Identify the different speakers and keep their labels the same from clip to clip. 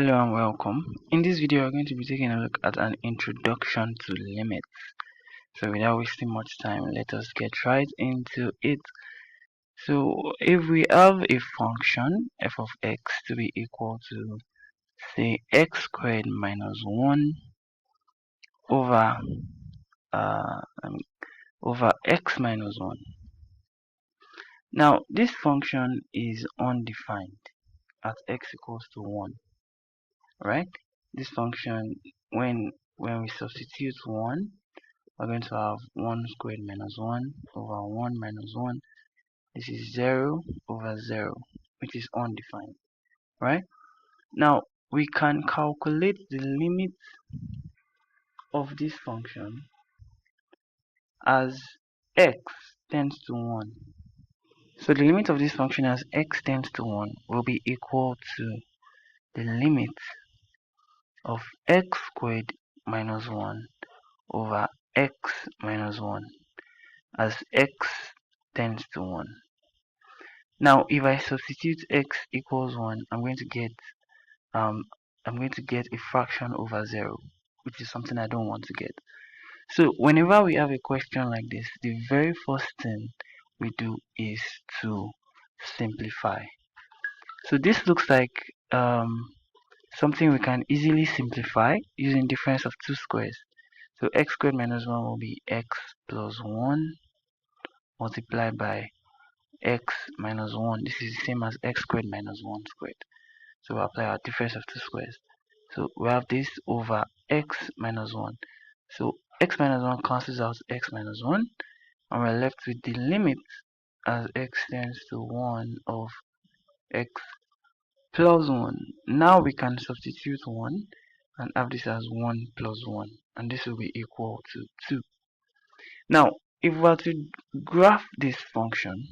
Speaker 1: Hello and welcome. In this video, we're going to be taking a look at an introduction to limits. So without wasting much time, let us get right into it. So if we have a function f of x to be equal to, say, x squared minus 1 over uh, um, over x minus 1. Now this function is undefined at x equals to 1, right? This function, when we substitute 1, we're going to have 1 squared minus 1 over 1 minus 1. This is 0 over 0, which is undefined, right? Now, we can calculate the limit of this function as x tends to 1. So the limit of this function as x tends to 1 will be equal to the limit of x squared minus 1 over x minus 1 as x tends to 1. Now, if I substitute x equals 1, um I'm going to get a fraction over 0, which is something I don't want to get. So whenever we have a question like this, the very first thing we do is to simplify. So this looks like something we can easily simplify using difference of two squares. So x squared minus 1 will be x plus 1 multiplied by x minus 1. This is the same as x squared minus 1 squared. So we apply our difference of two squares. So we have this over x minus 1. So x minus 1 cancels out x minus 1, and we're left with the limit as x tends to 1 of x plus 1. Now we can substitute 1 and have this as 1 plus 1, and this will be equal to 2. Now, if we were to graph this function,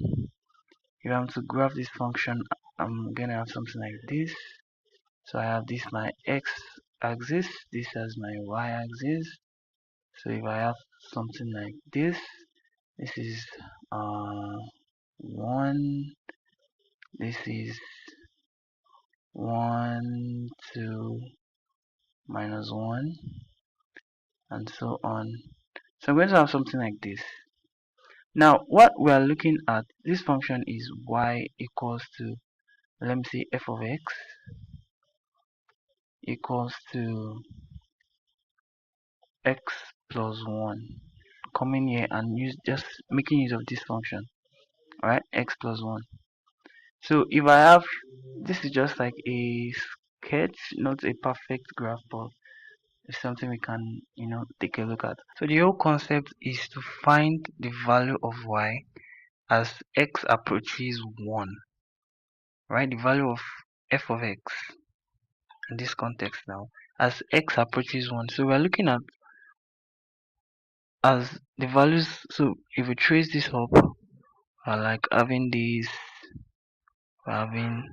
Speaker 1: I'm gonna have something like this. So I have this my x axis, this as my y axis. So if I have something like this is 1, this is 1, 2, minus 1, and so on. So I'm going to have something like this. Now what we are looking at, this function is y equals to, let me see, f of x equals to x plus 1. Come in here and just making use of this function. Alright, x plus 1. So if I have, this is just like a sketch, not a perfect graph, but it's something we can, take a look at. So the whole concept is to find the value of y as x approaches 1, right? The value of f of x in this context now as x approaches 1. So we're looking at as the values. So if we trace this up, we're like having these, having,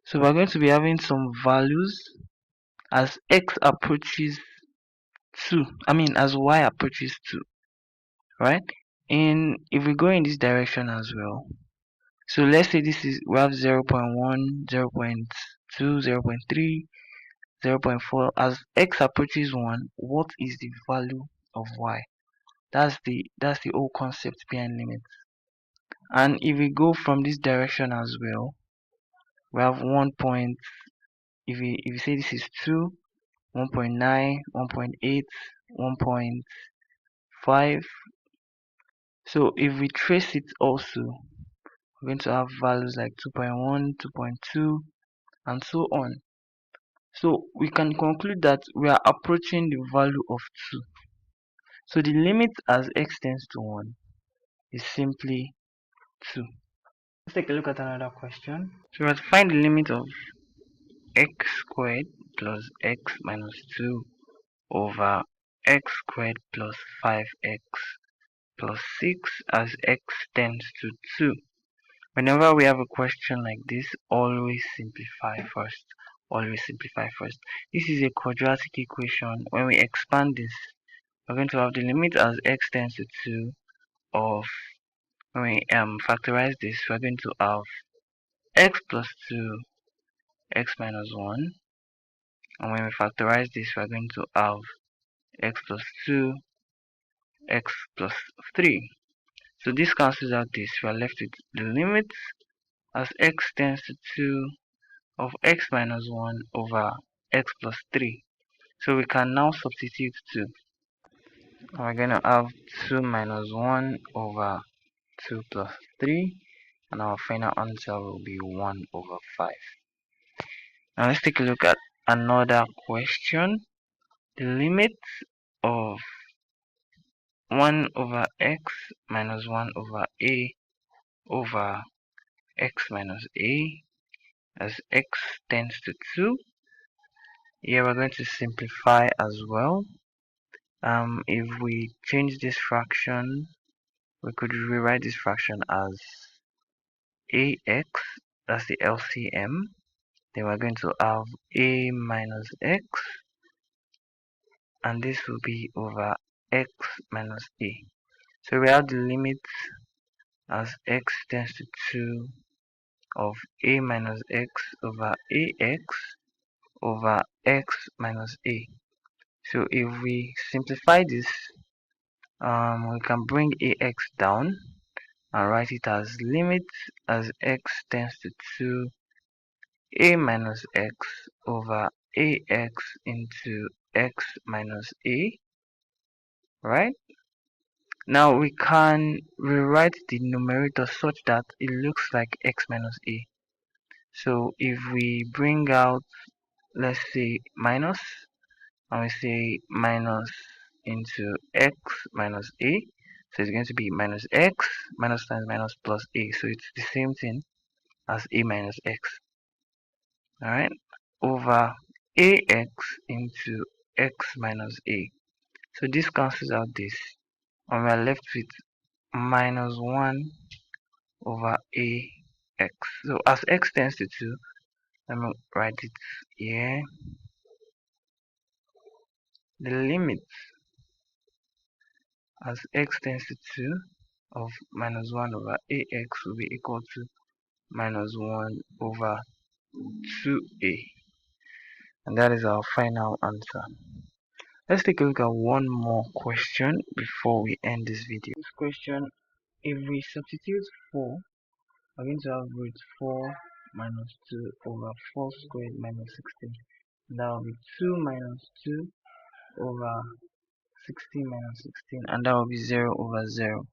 Speaker 1: so we're going to be having some values as x approaches 2, as y approaches 2, right? And if we go in this direction as well, so let's say this is, we have 0 0.1, 0 0.2, 0 0.3, 0 0.4. As x approaches 1, what is the value of y? That's the whole concept behind limits. And if we go from this direction as well, we have 1 point, if we say this is 2, 1.9, 1.8, 1.5. So if we trace it also, we're going to have values like 2.1, 2.2, and so on. So we can conclude that we are approaching the value of 2. So the limit as x tends to 1 is simply 2. Let's take a look at another question. So we have to find the limit of x squared plus x minus 2 over x squared plus 5x plus 6 as x tends to 2. Whenever we have a question like this, always simplify first. Always simplify first. This is a quadratic equation. When we expand this, we're going to have the limit as x tends to 2 of, when we factorize this, we're going to have x plus 2, x minus 1 And when we factorize this, we're going to have x plus 2, x plus 3. So this cancels out this. We are left with the limits as x tends to 2 of x minus 1 over x plus 3. So we can now substitute 2. And we're going to have 2 minus 1 over 2 plus 3. And our final answer will be 1 over 5. Now let's take a look at another question. The limit of 1 over x minus 1 over a over x minus a as x tends to 2. Here we're going to simplify as well. If we change this fraction, we could rewrite this fraction as ax, that's the LCM. Then we're going to have a minus x, and this will be over x minus a. So we have the limit as x tends to 2 of a minus x over ax over x minus a. So if we simplify this, we can bring ax down and write it as limit as x tends to 2 a minus x over ax into x minus a, right? Now we can rewrite the numerator such that it looks like x minus a. So if we bring out, let's say, minus, and we say minus into x minus a, so it's going to be minus x minus times minus plus a, so it's the same thing as a minus x, all right, over ax into x minus a. So this cancels out this, and we are left with minus 1 over ax. So as x tends to 2, let me write it here. The limit as x tends to 2 of minus 1 over ax will be equal to minus 1 over 2a. And that is our final answer. Let's take a look at one more question before we end this video. This question, if we substitute 4, we're going to have root 4 minus 2 over 4 squared minus 16. And that will be 2 minus 2 over 16 minus 16, and that will be 0 over 0,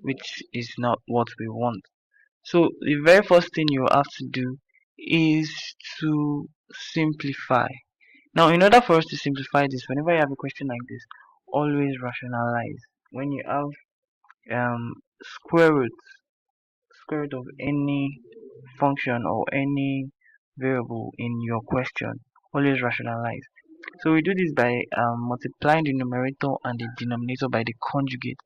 Speaker 1: which is not what we want. So the very first thing you have to do is to simplify. Now, in order for us to simplify this, whenever you have a question like this, always rationalize. When you have square root of any function or any variable in your question, always rationalize. So we do this by multiplying the numerator and the denominator by the conjugate.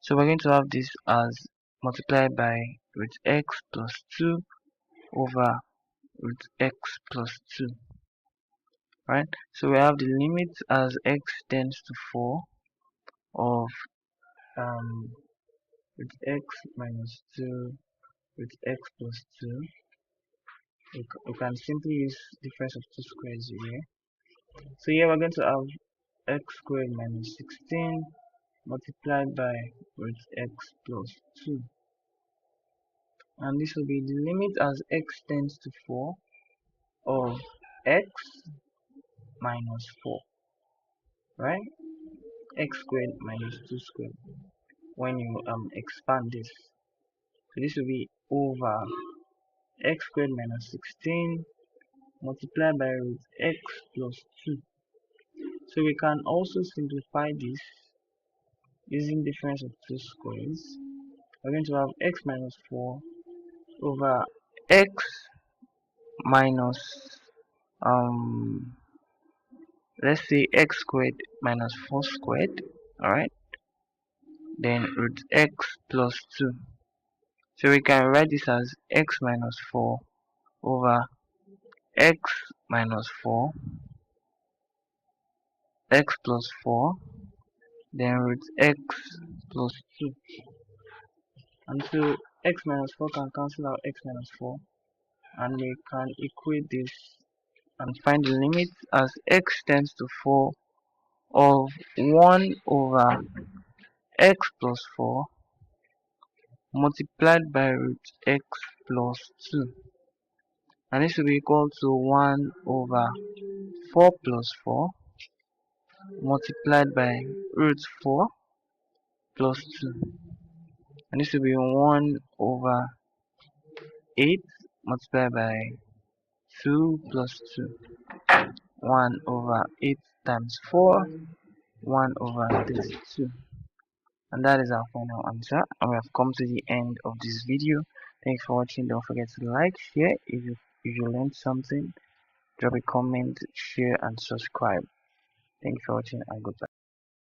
Speaker 1: So we're going to have this as multiplied by root x plus 2 over root x plus 2, right? So we have the limit as x tends to 4 of root x minus 2 root x plus 2. We can simply use difference of two squares here. So here we're going to have x squared minus 16 multiplied by root x plus 2. And this will be the limit as x tends to 4 of x minus 4, right? X squared minus 2 squared. When you expand this, so this will be over x squared minus 16 multiplied by root x plus 2. So we can also simplify this using difference of two squares. We're going to have x minus 4 over x minus let's say x squared minus 4 squared, alright, then root x plus 2. So we can write this as x minus 4 over x minus 4 x plus 4, then root x plus 2. And so x minus 4 can cancel out x minus 4, and we can equate this and find the limit as x tends to 4 of 1 over x plus 4 multiplied by root x plus 2, and this will be equal to 1 over 4 plus 4 multiplied by root 4 plus 2, and this will be 1 over 8 multiplied by 2 plus 2, 1 over 8 times 4, 1 over 32. And that is our final answer, and we have come to the end of this video. Thanks for watching. Don't forget to like, share if you learned something, drop a comment, share and subscribe. Thanks for watching and goodbye.